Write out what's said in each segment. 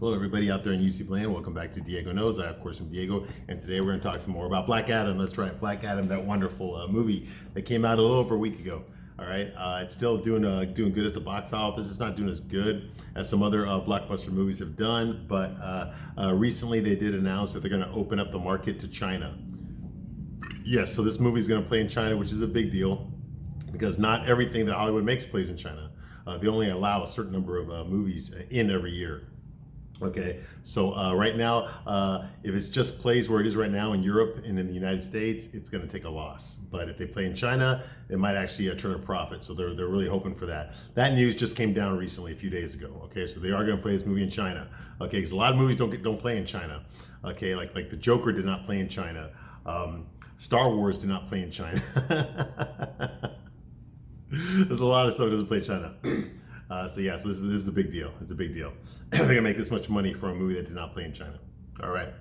Hello, everybody out there in YouTube land. Welcome back to Diego Knows. I, of course, am Diego, and today we're going to talk some more about Black Adam. That's right, Black Adam, that wonderful movie that came out a little over a week ago. All right, it's still doing good at the box office. It's not doing as good as some other blockbuster movies have done, but recently they did announce that they're going to open up the market to China. Yes, so this movie is going to play in China, which is a big deal because not everything that Hollywood makes plays in China. They only allow a certain number of movies in every year. Okay, so right now, if it's just plays where it is right now in Europe and in the United States, it's going to take a loss. But if they play in China, it might actually turn a profit. So they're really hoping for that. That news just came down recently, a few days ago. Okay, so they are going to play this movie in China. Okay, because a lot of movies don't play in China. Okay, like the Joker did not play in China. Star Wars did not play in China. There's a lot of stuff that doesn't play in China. So this is a big deal. It's a big deal. They're gonna make this much money for a movie that did not play in China. All right.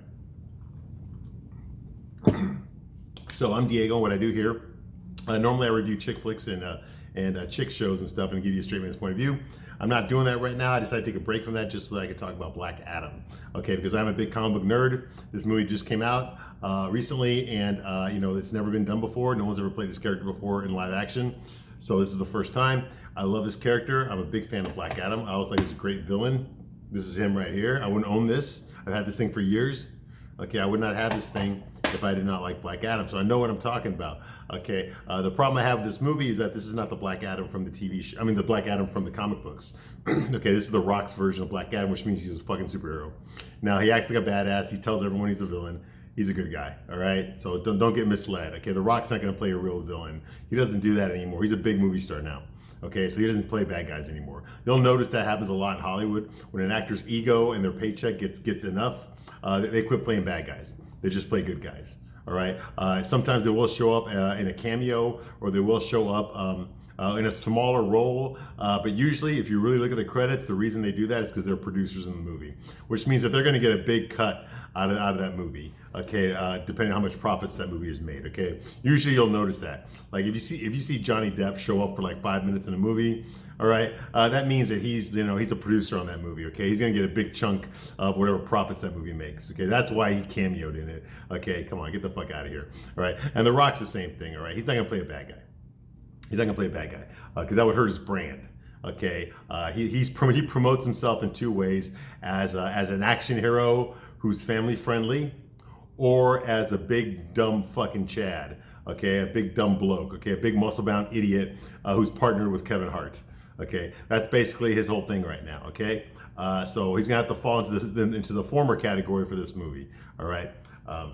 So I'm Diego. What I do here, normally I review chick flicks and chick shows and stuff and give you a straight man's point of view. I'm not doing that right now. I decided to take a break from that just so that I could talk about Black Adam. Okay, because I'm a big comic book nerd. This movie just came out recently, and it's never been done before. No one's ever played this character before in live action. So this is the first time. I love this character. I'm a big fan of Black Adam. I always think he's a great villain. This is him right here. I wouldn't own this. I've had this thing for years. Okay, I would not have this thing if I did not like Black Adam. So I know what I'm talking about. Okay, the problem I have with this movie is that this is not the Black Adam from the TV show. I mean, the Black Adam from the comic books. Okay, this is The Rock's version of Black Adam, which means he's a fucking superhero. Now, he acts like a badass. He tells everyone he's a villain. He's a good guy, all right? So don't get misled, okay? The Rock's not gonna play a real villain. He doesn't do that anymore. He's a big movie star now, okay? So he doesn't play bad guys anymore. You'll notice that happens a lot in Hollywood. When an actor's ego and their paycheck gets enough, they quit playing bad guys. They just play good guys, all right? Sometimes they will show up in a cameo, or they will show up in a smaller role, but usually if you really look at the credits, the reason they do that is because they're producers in the movie, which means that they're gonna get a big cut out of that movie, okay, depending on how much profits that movie has made, okay? Usually you'll notice that. Like if you see Johnny Depp show up for like 5 minutes in a movie, all right, that means that he's a producer on that movie, okay? He's gonna get a big chunk of whatever profits that movie makes, okay? That's why he cameoed in it, okay? Come on, get the fuck out of here, all right? And The Rock's the same thing, all right? He's not gonna play a bad guy. He's not gonna play a bad guy because that would hurt his brand. Okay, he promotes himself in two ways: as an action hero who's family friendly, or as a big dumb fucking Chad. Okay, a big dumb bloke. Okay, a big muscle bound idiot who's partnered with Kevin Hart. Okay, that's basically his whole thing right now. Okay, so he's gonna have to fall into the former category for this movie. All right.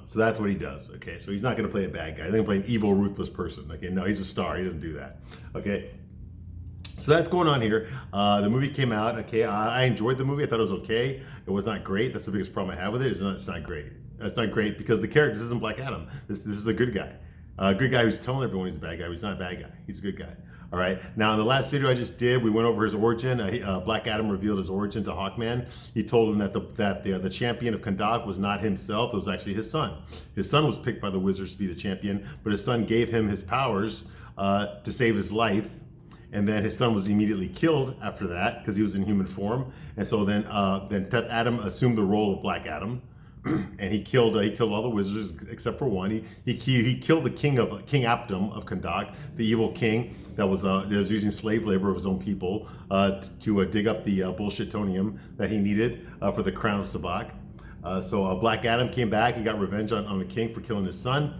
So that's what he does. Okay, so he's not going to play a bad guy. He's going to play an evil, ruthless person. Okay, no, he's a star. He doesn't do that. Okay, so that's going on here. The movie came out. Okay, I enjoyed the movie. I thought it was okay. It was not great. That's the biggest problem I have with it. It's not great. It's not great because the character isn't Black Adam. This is a good guy. A good guy who's telling everyone he's a bad guy. He's not a bad guy. He's a good guy. All right. Now, in the last video I just did, we went over his origin. Black Adam revealed his origin to Hawkman. He told him that the champion of Kahndaq was not himself. It was actually his son. His son was picked by the Wizards to be the champion, but his son gave him his powers to save his life. And then his son was immediately killed after that because he was in human form. And so then Adam assumed the role of Black Adam. And he killed all the wizards except for one. He killed the king Aptum of Kahndaq, the evil king that was using slave labor of his own people to dig up the bullshitonium that he needed for the crown of Sabak. So Black Adam came back. He got revenge on the king for killing his son.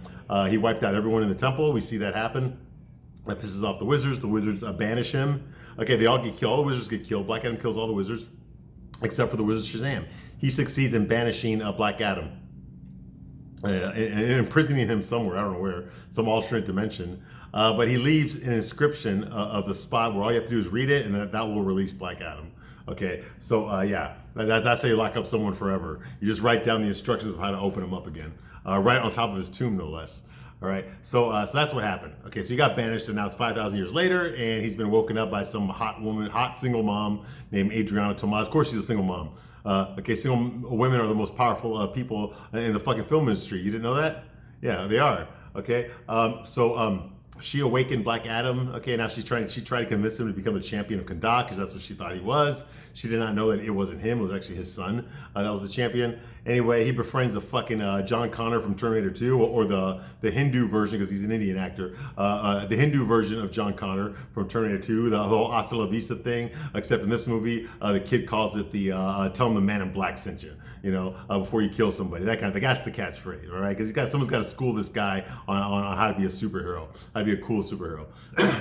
He wiped out everyone in the temple. We see that happen. That pisses off the wizards. The wizards banish him. Okay, they all get killed. All the wizards get killed. Black Adam kills all the wizards except for the wizard Shazam. He succeeds in banishing Black Adam and imprisoning him somewhere, I don't know where, some alternate dimension. But he leaves an inscription of the spot where all you have to do is read it, and that will release Black Adam. Okay, so that's how you lock up someone forever. You just write down the instructions of how to open him up again, right on top of his tomb, no less. All right, so that's what happened. Okay, so he got banished, and now it's 5,000 years later, and he's been woken up by some hot single mom named Adriana Tomas. Of course, she's a single mom. Okay, single women are the most powerful people in the fucking film industry. You didn't know that? Yeah, they are. Okay, she awakened Black Adam. Okay, now she tried to convince him to become the champion of Kahndaq because that's what she thought he was. She did not know that it wasn't him. It was actually his son that was the champion. Anyway, he befriends the fucking John Connor from Terminator 2, or the Hindu version, because he's an Indian actor. The Hindu version of John Connor from Terminator 2, the whole Hasta la Vista thing. Except in this movie, the kid calls it the "Tell him the Man in Black sent you." Before you kill somebody, that kind of thing. That's the catchphrase, all right? Because someone's got to school this guy on how to be a superhero, how to be a cool superhero.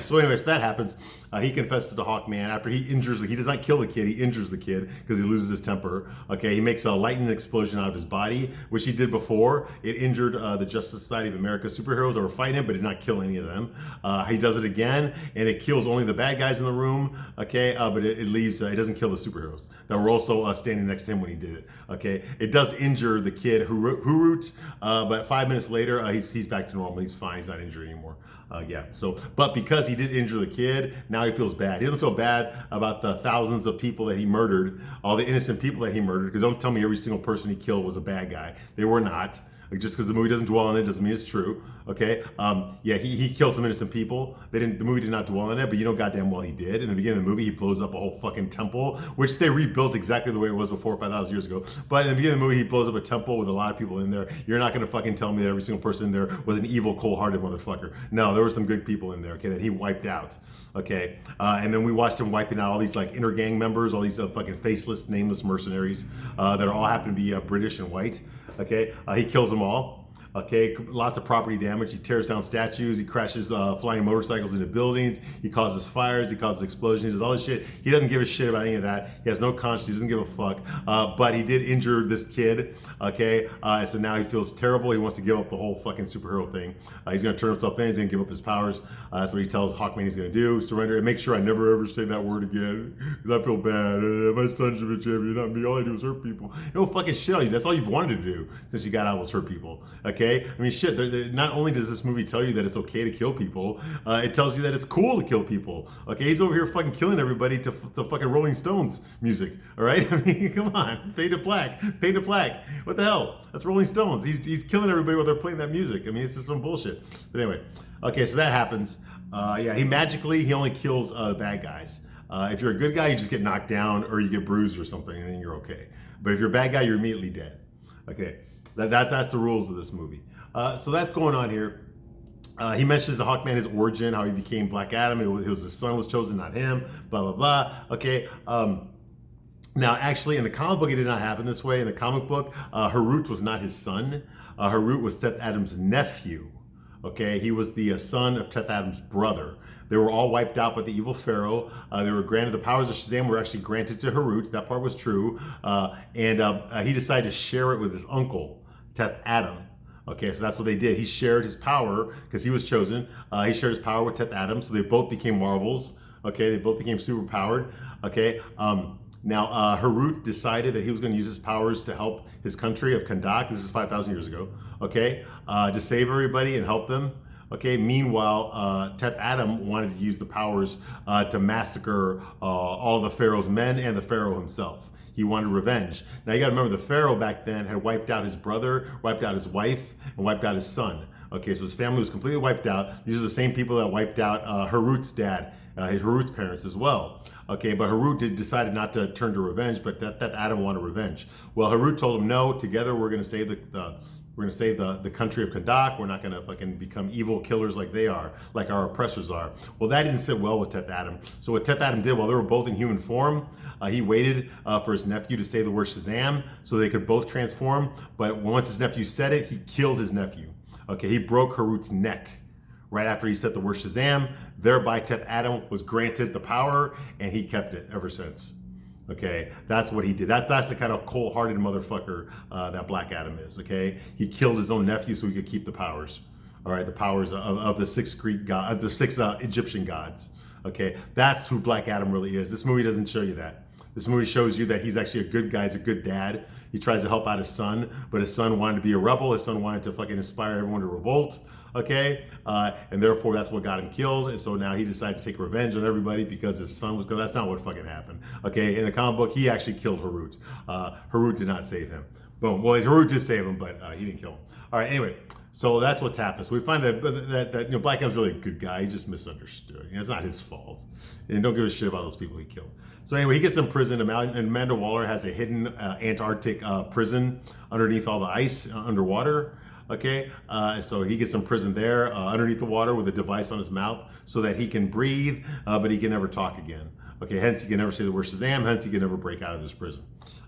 So anyways, that happens. He confesses to Hawkman after he injures. He does not kill the kid. He injures the kid because he loses his temper. Okay, he makes a lightning explosion out of his body, which he did before. It injured the Justice Society of America superheroes that were fighting him, but did not kill any of them. He does it again, and it kills only the bad guys in the room. Okay, but it leaves. It doesn't kill the superheroes that were also standing next to him when he did it. Okay, it does injure the kid Harut, but 5 minutes later, he's back to normal. He's fine. He's not injured anymore. But because he did injure the kid, now he feels bad. He doesn't feel bad about the thousands of people that he murdered, all the innocent people that he murdered, because don't tell me every single person he killed was a bad guy. They were not. Just because the movie doesn't dwell on it doesn't mean it's true. Okay. He killed some innocent people. The movie did not dwell on it, but goddamn well he did. In the beginning of the movie, he blows up a whole fucking temple, which they rebuilt exactly the way it was before 5,000 years ago. But in the beginning of the movie, he blows up a temple with a lot of people in there. You're not going to fucking tell me that every single person in there was an evil, cold-hearted motherfucker. No, there were some good people in there, okay, that he wiped out. Okay. And then we watched him wiping out all these like inner gang members, all these fucking faceless, nameless mercenaries that are all happen to be British and white. Okay, he kills them all. Okay, lots of property damage. He tears down statues. He crashes flying motorcycles into buildings. He causes fires. He causes explosions. He does all this shit. He doesn't give a shit about any of that. He has no conscience. He doesn't give a fuck. But he did injure this kid. Okay, so now he feels terrible. He wants to give up the whole fucking superhero thing. He's going to turn himself in. He's going to give up his powers. That's what he tells Hawkman he's going to do. Surrender and make sure I never ever say that word again because I feel bad. My son should be champion, not me. All I do is hurt people. No fucking shit on you. That's all you've wanted to do since you got out was hurt people. Okay. I mean, shit, not only does this movie tell you that it's okay to kill people, it tells you that it's cool to kill people. Okay, he's over here fucking killing everybody to fucking Rolling Stones music, all right? I mean, come on, fade to black. What the hell? That's Rolling Stones. He's killing everybody while they're playing that music. I mean, it's just some bullshit. But anyway, okay, so that happens. He only kills bad guys. If you're a good guy, you just get knocked down or you get bruised or something, and then you're okay. But if you're a bad guy, you're immediately dead. Okay. That's the rules of this movie. So that's going on here. He mentions the Hawkman, his origin, how he became Black Adam. It was his son was chosen, not him. Blah blah blah. Okay. Now, actually, in the comic book, it did not happen this way. In the comic book, Harut was not his son. Harut was Teth Adams' nephew. Okay, he was the son of Teth Adams' brother. They were all wiped out by the evil Pharaoh. They were granted the powers of Shazam were actually granted to Harut. That part was true. And he decided to share it with his uncle, Teth Adam. Okay, so that's what they did. He shared his power because he was chosen. He shared his power with Teth Adam, so they both became Marvels. Okay, they both became super powered. Okay, now Harut decided that he was going to use his powers to help his country of Kahndaq. This is 5,000 years ago. Okay, to save everybody and help them. Okay. Meanwhile, Teth Adam wanted to use the powers to massacre all of the Pharaoh's men and the Pharaoh himself. He wanted revenge. Now you got to remember, the Pharaoh back then had wiped out his brother, wiped out his wife, and wiped out his son. Okay, so his family was completely wiped out. These are the same people that wiped out Harut's dad, Harut's parents as well. Okay, but Harut decided not to turn to revenge, but Teth Adam wanted revenge. Well, Harut told him, no, together we're going to save the country of Kahndaq. We're not going to fucking become evil killers like they are, like our oppressors are. Well, that didn't sit well with Teth Adam. So what Teth Adam did, while they were both in human form, he waited for his nephew to say the word Shazam so they could both transform. But once his nephew said it, he killed his nephew. Okay, he broke Harut's neck right after he said the word Shazam. Thereby, Teth Adam was granted the power, and he kept it ever since. Okay, that's what he did. That's the kind of cold-hearted motherfucker that Black Adam is. Okay, he killed his own nephew so he could keep the powers. All right, the powers of the six Greek god, the six Egyptian gods. Okay, that's who Black Adam really is. This movie doesn't show you that. This movie shows you that he's actually a good guy. He's a good dad. He tries to help out his son, but his son wanted to be a rebel. His son wanted to fucking inspire everyone to revolt. Okay, and therefore that's what got him killed. And so now he decided to take revenge on everybody because his son was. That's not what fucking happened. Okay, in the comic book, he actually killed Harut. Harut did not save him. Boom. Well, Harut did save him, but he didn't kill him. All right. Anyway, So that's what's happened. So we find that Black Adam's really a good guy. He's just misunderstood. It's not his fault. And don't give a shit about those people he killed. So anyway, he gets in prison, and Amanda Waller has a hidden Antarctic prison underneath all the ice underwater. Okay, so he gets in prison there underneath the water with a device on his mouth so that he can breathe, but he can never talk again. Okay, hence he can never say the word Shazam, hence he can never break out of this prison.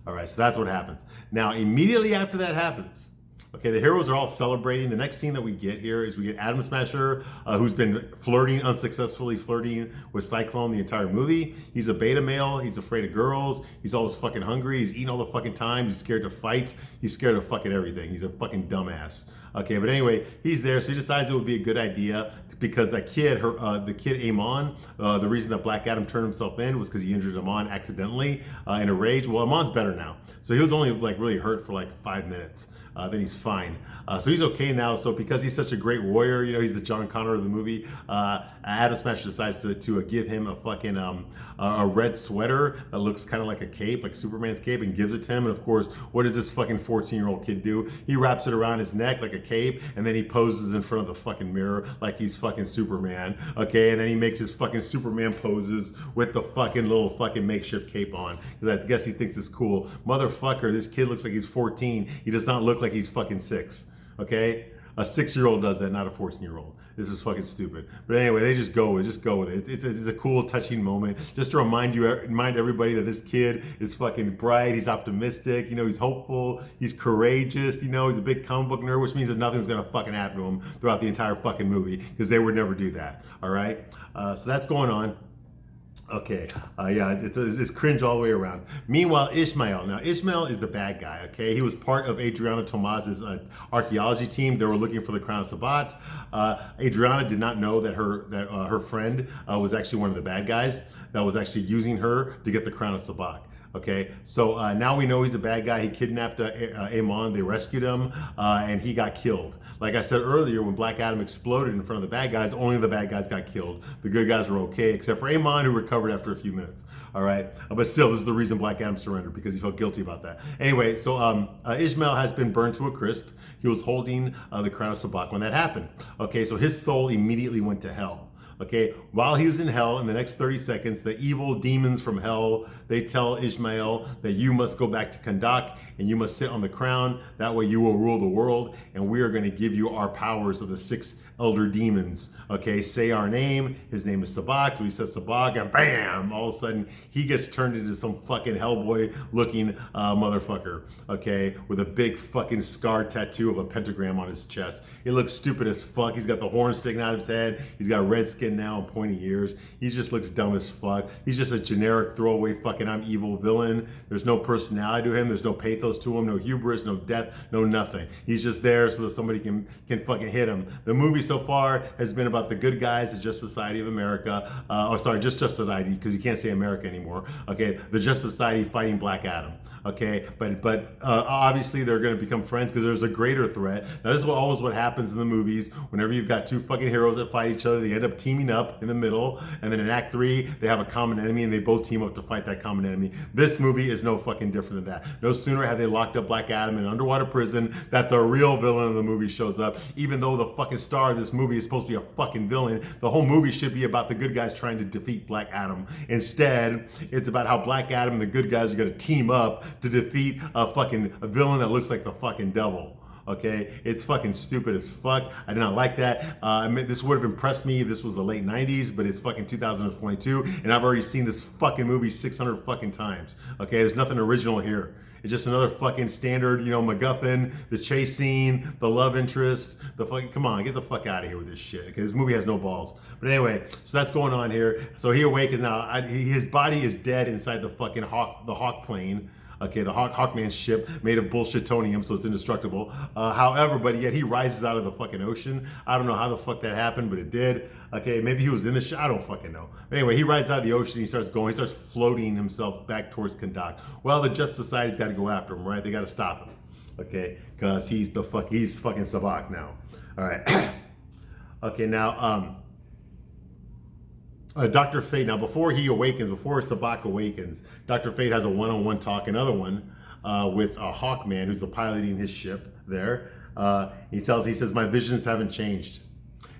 All right, so that's what happens. Now, immediately after that happens, okay, the heroes are all celebrating. The next scene that we get here is we get Atom Smasher, who's been unsuccessfully flirting with Cyclone the entire movie. He's a beta male. He's afraid of girls. He's always fucking hungry. He's eating all the fucking time. He's scared to fight. He's scared of fucking everything. He's a fucking dumbass. Okay, but anyway, he's there, so he decides it would be a good idea because that kid, the kid Amon, the reason that Black Adam turned himself in was because he injured Amon accidentally in a rage. Well, Amon's better now, so he was only like really hurt for like 5 minutes. Then he's fine. So he's okay now. So because he's such a great warrior, he's the John Connor of the movie. Atom Smasher decides to give him a fucking a red sweater that looks kind of like a cape, like Superman's cape, and gives it to him. And of course, what does this fucking 14-year-old kid do? He wraps it around his neck like a cape, and then he poses in front of the fucking mirror like he's fucking Superman. Okay, and then he makes his fucking Superman poses with the fucking little fucking makeshift cape on because I guess he thinks it's cool. Motherfucker, this kid looks like he's 14. He does not look like he's fucking 6, okay? A 6-year-old does that, not a 14-year-old. This is fucking stupid. But anyway, they just go with it. It's a cool, touching moment. Just to remind everybody that this kid is fucking bright. He's optimistic. He's hopeful. He's courageous. He's a big comic book nerd, which means that nothing's gonna fucking happen to him throughout the entire fucking movie because they would never do that. All right. So that's going on. Okay, yeah, it's cringe all the way around. Meanwhile, Ishmael. Now, Ishmael is the bad guy, okay? He was part of Adriana Tomaz's archaeology team. They were looking for the Crown of Sabbat. Adriana did not know that her friend was actually one of the bad guys that was actually using her to get the Crown of Sabbat. Okay, so now we know he's a bad guy. He kidnapped Amon. They rescued him, and he got killed. Like I said earlier, when Black Adam exploded in front of the bad guys, only the bad guys got killed. The good guys were okay, except for Amon, who recovered after a few minutes. All right, but still, this is the reason Black Adam surrendered, because he felt guilty about that. Anyway, so Ishmael has been burned to a crisp. He was holding the Crown of Sabbac when that happened. Okay, so his soul immediately went to hell. Okay, while he was in hell, in the next 30 seconds, the evil demons from hell, they tell Ishmael that you must go back to Kahndaq and you must sit on the crown. That way you will rule the world, and we are going to give you our powers of the 6 elder demons. Okay, say our name. His name is Sabbac, so he says Sabbac, and bam, all of a sudden he gets turned into some fucking Hellboy looking motherfucker, okay, with a big fucking scar tattoo of a pentagram on his chest. It looks stupid as fuck. He's got the horn sticking out of his head. He's got red skin now and pointy ears. He just looks dumb as fuck. He's just a generic throwaway fucking I'm evil villain. There's no personality to him. There's no pathos to him, no hubris, no depth, no nothing. He's just there so that somebody can fucking hit him. The movie so far has been about the good guys, the Just Society of America, Just Society, because you can't say America anymore. Okay, the Just Society fighting Black Adam. Okay, but obviously they're going to become friends because there's a greater threat. Now this is always what happens in the movies. Whenever you've got 2 fucking heroes that fight each other, they end up teaming up in the middle, and then in Act 3 they have a common enemy and they both team up to fight that common enemy. This movie is no fucking different than that. No sooner have they locked up Black Adam in an underwater prison that the real villain of the movie shows up. Even though the fucking star of this movie is supposed to be a fucking villain, the whole movie should be about the good guys trying to defeat Black Adam. Instead, it's about how Black Adam and the good guys are going to team up to defeat a villain that looks like the fucking devil. Okay, it's fucking stupid as fuck. I did not like that. This would have impressed me if this was the late 90s, but it's fucking 2022, and I've already seen this fucking movie 600 fucking times. Okay, there's nothing original here. It's just another fucking standard, MacGuffin, the chase scene, the love interest, the fucking, come on, get the fuck out of here with this shit, because this movie has no balls. But anyway, so that's going on here. So he awakens now. His body is dead inside the fucking Hawk plane. Okay, the Hawkman's ship made of bullshitonium, so it's indestructible. However, but yet he rises out of the fucking ocean. I don't know how the fuck that happened, but it did. Okay, maybe he was in the ship. I don't fucking know. But anyway, he rises out of the ocean. He starts floating himself back towards Kahndaq. Well, the Just Society's got to go after him, right? They got to stop him. Okay, because he's fucking Sabbac now. All right. Okay, now Dr. Fate, now before Sabbac awakens, Dr. Fate has a one-on-one talk, another one, with Hawkman, who's piloting his ship there. He says, my visions haven't changed.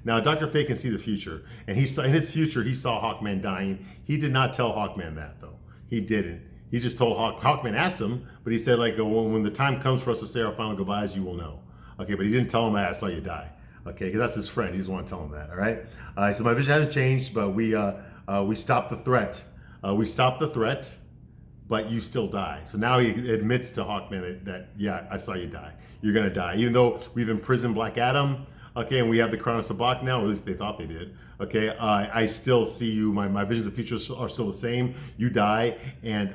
Now, Dr. Fate can see the future, and he saw in his future, he saw Hawkman dying. He did not tell Hawkman that, though. He didn't. He just told Hawkman asked him, but he said, like, when the time comes for us to say our final goodbyes, you will know. Okay, but he didn't tell him, I saw you die. Okay, because that's his friend. He doesn't want to tell him that, all right? He said, my vision hasn't changed, but we stopped the threat. We stopped the threat, but you still die. So now he admits to Hawkman that yeah, I saw you die. You're going to die. Even though we've imprisoned Black Adam, okay, and we have the Crown of Sabbac now, or at least they thought they did. Okay, I still see you. My visions of the future are still the same. You die, and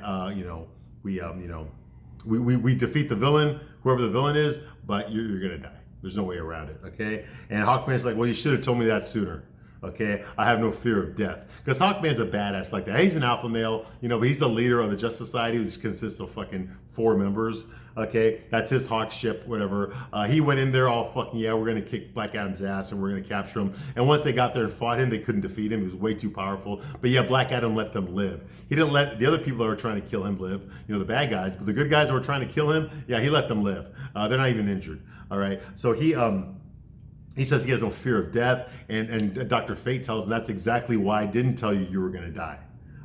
we defeat the villain, whoever the villain is, but you're gonna die. There's no way around it. Okay, and Hawkman's like, well, you should have told me that sooner. Okay, I have no fear of death, because Hawkman's a badass like that. He's an alpha male, but he's the leader of the Justice Society, which consists of fucking 4 members. Okay, that's his Hawk ship, whatever. He went in there all fucking, yeah, we're gonna kick Black Adam's ass and we're gonna capture him. And once they got there and fought him, they couldn't defeat him. He was way too powerful. But yeah, Black Adam let them live. He didn't let the other people that were trying to kill him live, the bad guys. But the good guys that were trying to kill him, yeah, he let them live. They're not even injured. All right, so he says he has no fear of death, and Dr. Fate tells him that's exactly why I didn't tell you you were gonna die.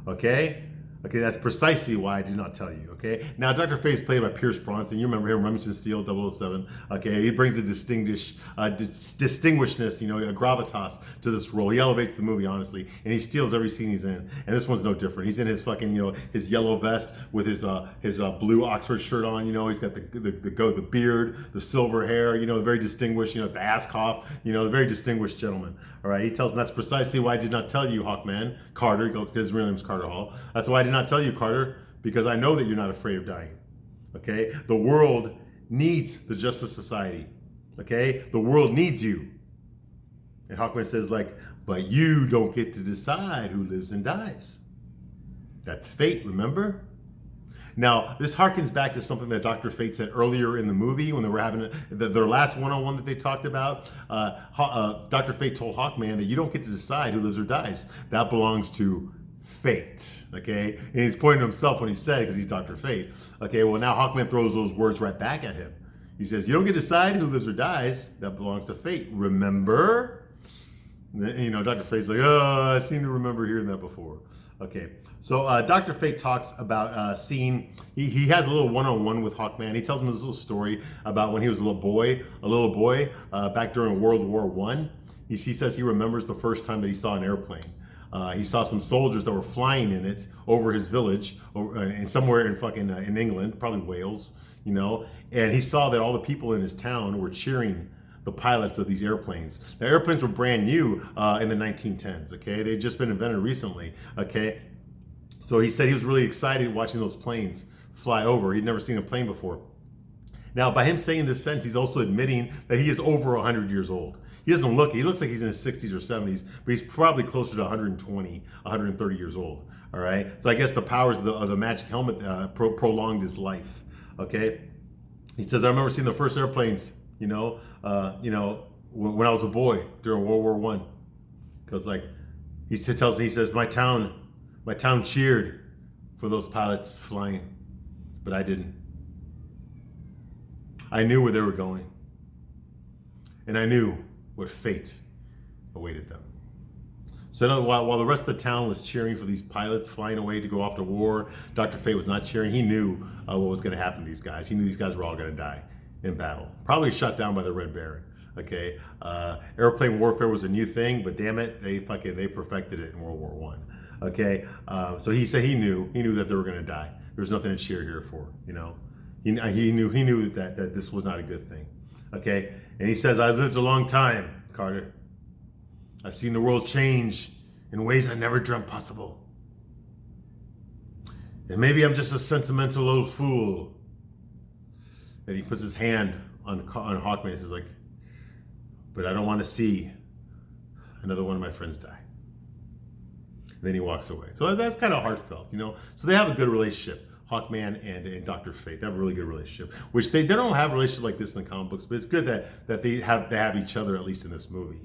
Okay, that's precisely why I did not tell you. Okay, now Dr. Fate is played by Pierce Bronson. You remember him, Remington Steele, 007. Okay, he brings a distinguishedness, a gravitas to this role. He elevates the movie, honestly, and he steals every scene he's in. And this one's no different. He's in his fucking, his yellow vest with his blue Oxford shirt on. He's got the beard, the silver hair. Very distinguished. The ass cough. The very distinguished gentleman. All right, he tells him that's precisely why I did not tell you, Hawkman, Carter, because his real name's Carter Hall. That's why I did not tell you, Carter, because I know that you're not afraid of dying. Okay, the world needs the Justice Society. Okay, the world needs you. And Hawkman says, but you don't get to decide who lives and dies. That's fate, remember? Now, this harkens back to something that Dr. Fate said earlier in the movie when they were having their last one-on-one that they talked about. Dr. Fate told Hawkman that you don't get to decide who lives or dies. That belongs to fate, okay? And he's pointing to himself when he said it because he's Dr. Fate. Okay, well, now Hawkman throws those words right back at him. He says, you don't get to decide who lives or dies. That belongs to fate. Remember? Dr. Fate's like, oh, I seem to remember hearing that before. Okay, so Dr. Fate talks about seeing, he has a little one-on-one with Hawkman. He tells him this little story about when he was a little boy back during World War I. He says he remembers the first time that he saw an airplane. He saw some soldiers that were flying in it over his village, and somewhere in England, probably Wales, and he saw that all the people in his town were cheering the pilots of these airplanes. The airplanes were brand new in the 1910s, okay? They'd just been invented recently, okay? So he said he was really excited watching those planes fly over. He'd never seen a plane before. Now, by him saying this sentence, he's also admitting that he is over 100 years old. He looks like he's in his 60s or 70s, but he's probably closer to 120, 130 years old, all right? So I guess the powers of the magic helmet prolonged his life, okay? He says, I remember seeing the first airplanes, when I was a boy during World War I. Because he says, my town cheered for those pilots flying, but I didn't. I knew where they were going. And I knew what fate awaited them. So while the rest of the town was cheering for these pilots flying away to go off to war, Dr. Fate was not cheering. He knew what was going to happen to these guys. He knew these guys were all going to die in battle. Probably shot down by the Red Baron. Okay, airplane warfare was a new thing, but damn it, they perfected it in World War I. Okay, so he said he knew that they were going to die. There was nothing to cheer here for. He knew that this was not a good thing. Okay, and he says, I've lived a long time, Carter. I've seen the world change in ways I never dreamt possible. And maybe I'm just a sentimental old fool. And he puts his hand on Hawkman and says, but I don't want to see another one of my friends die. And then he walks away. So that's kind of heartfelt, So they have a good relationship, Hawkman and Dr. Fate. They have a really good relationship, which they don't have a relationship like this in the comic books, but it's good that they have each other, at least in this movie,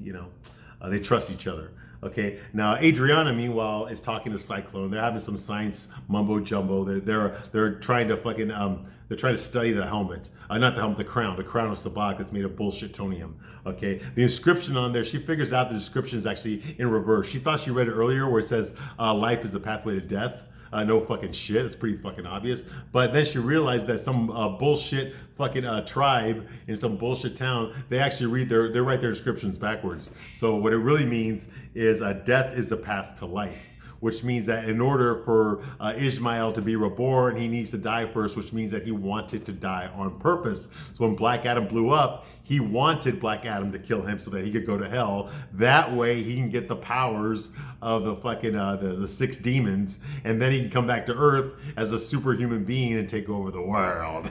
They trust each other. Okay, now Adriana, meanwhile, is talking to Cyclone. They're having some science mumbo jumbo. They're trying to fucking they're trying to study the helmet, not the helmet, the crown of Sabak that's made of bullshit tonium. Okay, the inscription on there, she figures out the description is actually in reverse. She thought she read it earlier where it says life is the pathway to death. No fucking shit. It's pretty fucking obvious. But then she realized that some bullshit fucking tribe in some bullshit town, they actually they write their descriptions backwards. So what it really means is death is the path to life, which means that in order for Ishmael to be reborn, he needs to die first, which means that he wanted to die on purpose. So when Black Adam blew up, he wanted Black Adam to kill him so that he could go to hell. That way he can get the powers of the fucking the 6 demons, and then he can come back to Earth as a superhuman being and take over the world.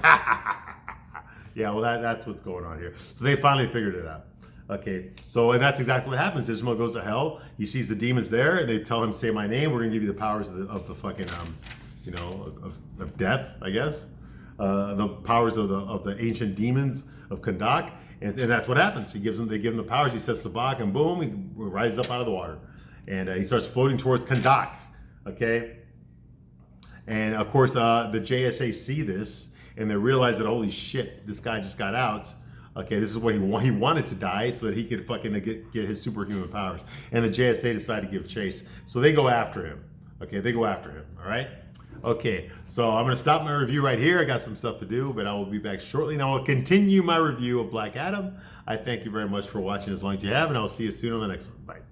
Yeah, well that's what's going on here. So they finally figured it out. Okay, so and that's exactly what happens. Ishmael goes to hell. He sees the demons there, and they tell him, "Say my name. We're gonna give you the powers of the fucking of death, I guess. The powers of the ancient demons of Kandak." And that's what happens. They give him the powers. He says Sabak, and boom, he rises up out of the water, and he starts floating towards Kandak. Okay, and of course the JSA see this, and they realize that holy shit, this guy just got out. Okay, this is what he wanted to die so that he could fucking get his superhuman powers. And the JSA decided to give chase, so they go after him. Okay, they go after him. All right. Okay, so I'm going to stop my review right here. I got some stuff to do, but I will be back shortly. And I will continue my review of Black Adam. I thank you very much for watching as long as you have, and I will see you soon on the next one. Bye.